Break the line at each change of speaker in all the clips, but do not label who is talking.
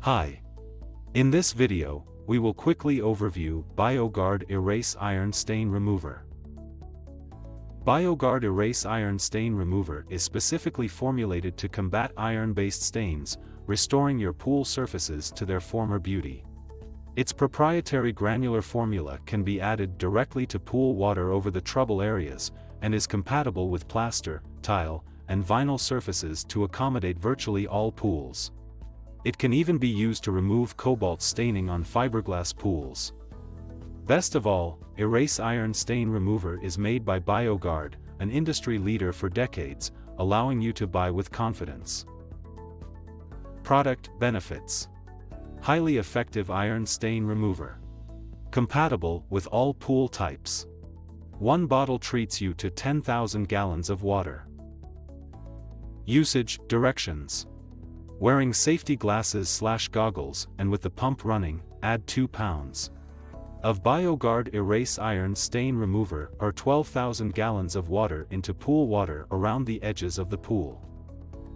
Hi. In this video, we will quickly overview BioGuard Erase Iron Stain Remover. BioGuard Erase Iron Stain Remover is specifically formulated to combat iron-based stains, restoring your pool surfaces to their former beauty. Its proprietary granular formula can be added directly to pool water over the trouble areas, and is compatible with plaster, tile, and vinyl surfaces to accommodate virtually all pools. It can even be used to remove cobalt staining on fiberglass pools. Best of all, Erase Iron Stain Remover is made by BioGuard, an industry leader for decades, allowing you to buy with confidence. Product benefits: highly effective iron stain remover. Compatible with all pool types. One bottle treats you to 10,000 gallons of water. Usage directions: wearing safety glasses/goggles and with the pump running, add 2 pounds of BioGuard Erase Iron Stain Remover or 12,000 gallons of water into pool water around the edges of the pool.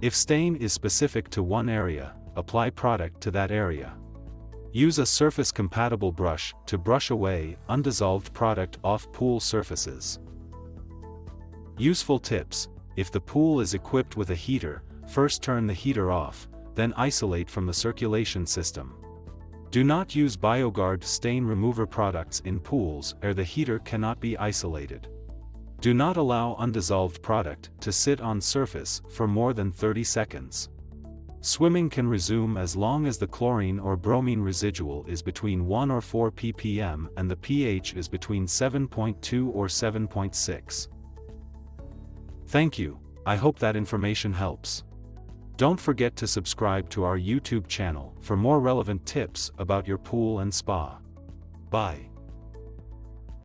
If stain is specific to one area, apply product to that area. Use a surface-compatible brush to brush away undissolved product off pool surfaces. Useful tips: if the pool is equipped with a heater, first turn the heater off, then isolate from the circulation system. Do not use BioGuard stain remover products in pools where the heater cannot be isolated. Do not allow undissolved product to sit on surface for more than 30 seconds. Swimming can resume as long as the chlorine or bromine residual is between 1 or 4 ppm and the pH is between 7.2 or 7.6. Thank you. I hope that information helps. Don't forget to subscribe to our YouTube channel for more relevant tips about your pool and spa. Bye.